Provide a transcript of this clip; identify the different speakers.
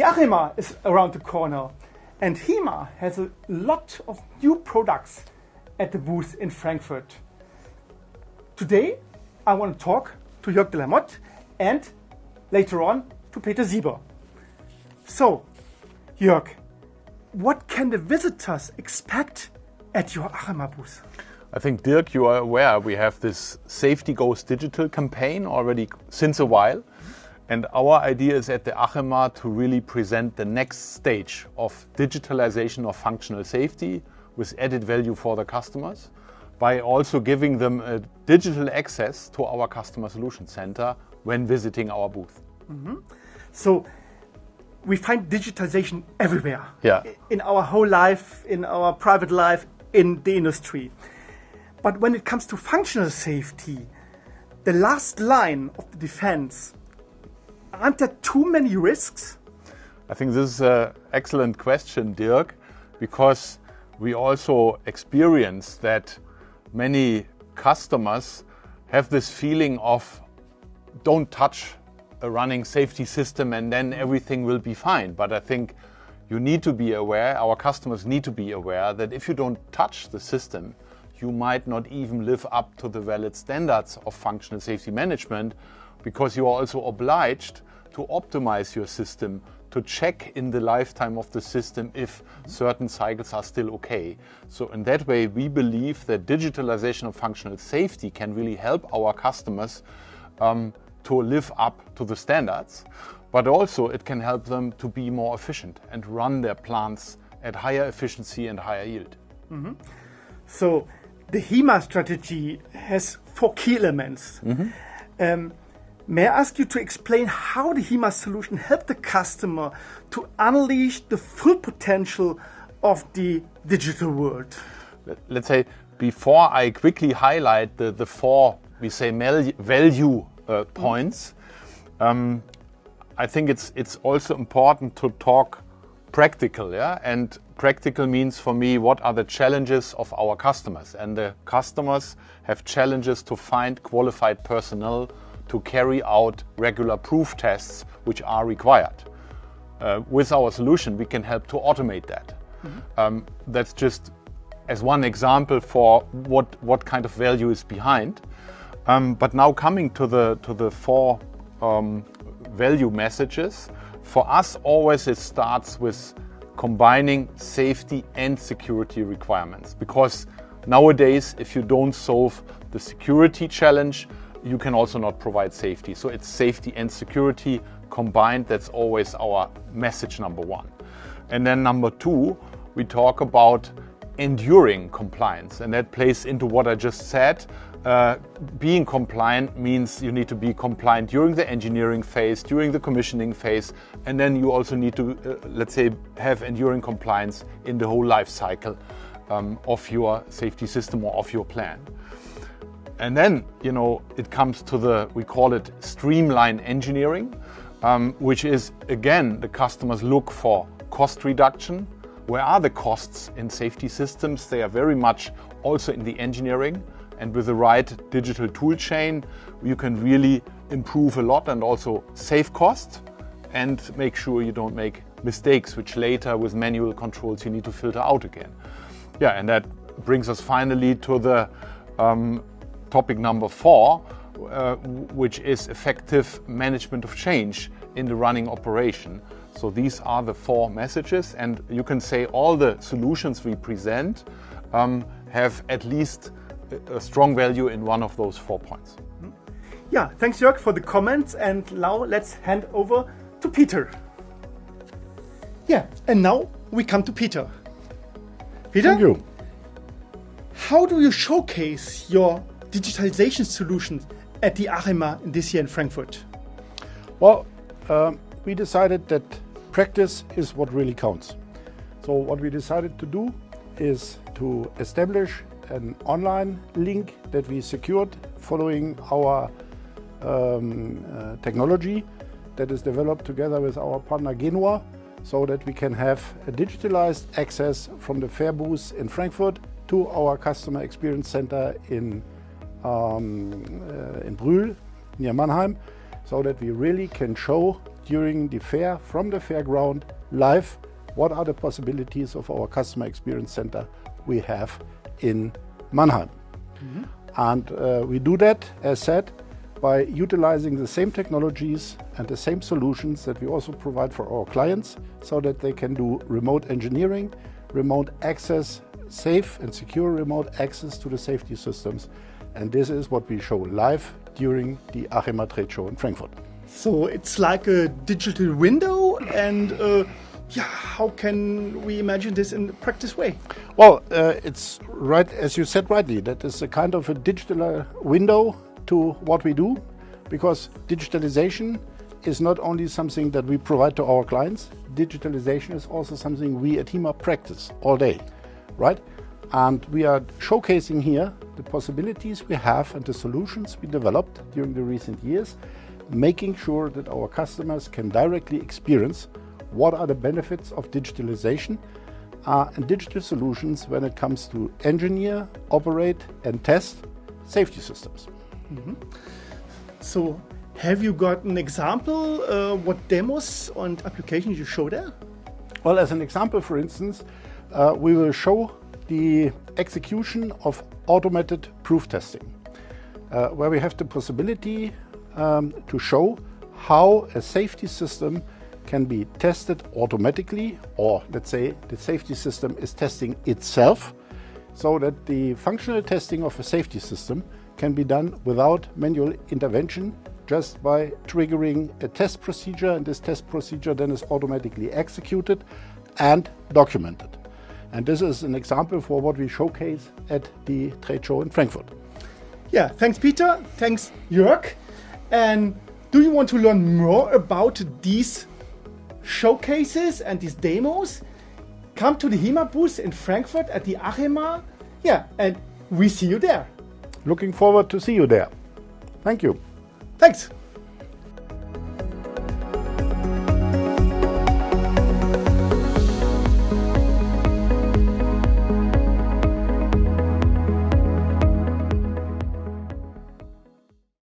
Speaker 1: The ACHEMA is around the corner, and HIMA has a lot of new products at the booth in Frankfurt. Today, I want to talk to Jörg de la Motte and later on to Peter Sieber. So, Jörg, what can the visitors expect at your ACHEMA booth?
Speaker 2: I think, Dirk, you are aware we have this Safety Goes Digital campaign already since a while. And our idea is at the ACHEMA to really present the next stage of digitalization of functional safety with added value for the customers by also giving them a digital access to our Customer Solution Center when visiting our booth.
Speaker 1: Mm-hmm. So we find digitalization everywhere.
Speaker 2: Yeah.
Speaker 1: In our whole life, in our private life, in the industry. But when it comes to functional safety, the last line of the defense, aren't there too many risks?
Speaker 2: I think this is an excellent question, Dirk, because we also experience that many customers have this feeling of don't touch a running safety system and then everything will be fine. But I think you need to be aware, our customers need to be aware that if you don't touch the system, you might not even live up to the valid standards of functional safety management, because you are also obliged to optimize your system, to check in the lifetime of the system if certain cycles are still okay. So in that way, we believe that digitalization of functional safety can really help our customers to live up to the standards, but also it can help them to be more efficient and run their plants at higher efficiency and higher yield.
Speaker 1: Mm-hmm. So the HIMA strategy has 4 key elements. Mm-hmm. May I ask you to explain how the HIMA solution helped the customer to unleash the full potential of the digital world?
Speaker 2: Let's say, before I quickly highlight the 4, we say, value points, I think it's also important to talk practical, yeah? And practical means for me, what are the challenges of our customers? And the customers have challenges to find qualified personnel to carry out regular proof tests which are required. With our solution, we can help to automate that. Mm-hmm. That's just as one example for what kind of value is behind. But now coming to the 4 value messages, for us always it starts with combining safety and security requirements. Because nowadays, if you don't solve the security challenge, you can also not provide safety. So it's safety and security combined. That's always our message number 1. And then number 2, we talk about enduring compliance. And that plays into what I just said. Being compliant means you need to be compliant during the engineering phase, during the commissioning phase, and then you also need to, let's say, have enduring compliance in the whole life cycle of your safety system or of your plant. And then, it comes to we call it streamline engineering, which is, again, the customers look for cost reduction. Where are the costs in safety systems? They are very much also in the engineering. And with the right digital tool chain, you can really improve a lot and also save cost and make sure you don't make mistakes, which later with manual controls you need to filter out again. Yeah, and that brings us finally to the topic number 4, which is effective management of change in the running operation. So these are the 4 messages, and you can say all the solutions we present have at least a strong value in one of those 4 points.
Speaker 1: Yeah, thanks Jörg for the comments, and now let's hand over to Peter. Yeah, and now we come to Peter. Peter?
Speaker 3: Thank you.
Speaker 1: How do you showcase your digitalization solutions at the ACHEMA this year in Frankfurt?
Speaker 3: Well, we decided that practice is what really counts. So what we decided to do is to establish an online link that we secured following our technology that is developed together with our partner Genua, so that we can have a digitalized access from the fair booth in Frankfurt to our customer experience center in Brühl, near Mannheim, so that we really can show during the fair, from the fairground, live, what are the possibilities of our customer experience center we have in Mannheim. And we do that, as said, by utilizing the same technologies and the same solutions that we also provide for our clients, so that they can do remote engineering, remote access, safe and secure remote access to the safety systems. And this is what we show live during the ACHEMA trade show in Frankfurt.
Speaker 1: So it's like a digital window, and how can we imagine this in a practice way?
Speaker 3: Well, it's right, as you said rightly, that is a kind of a digital window to what we do, because digitalization is not only something that we provide to our clients, digitalization is also something we at HIMA practice all day, right? And we are showcasing here the possibilities we have and the solutions we developed during the recent years, making sure that our customers can directly experience what are the benefits of digitalization and digital solutions when it comes to engineer, operate and test safety systems.
Speaker 1: So have you got an example what demos and applications you show there?
Speaker 3: Well, as an example, for instance, we will show the execution of automated proof testing, where we have the possibility to show how a safety system can be tested automatically, or let's say the safety system is testing itself, so that the functional testing of a safety system can be done without manual intervention, just by triggering a test procedure, and this test procedure then is automatically executed and documented. And this is an example for what we showcase at the trade show in Frankfurt.
Speaker 1: Yeah, thanks Peter, thanks Jörg. And do you want to learn more about these showcases and these demos? Come to the HIMA booth in Frankfurt at the ACHEMA. Yeah, and we see you there.
Speaker 3: Looking forward to see you there. Thank you.
Speaker 1: Thanks.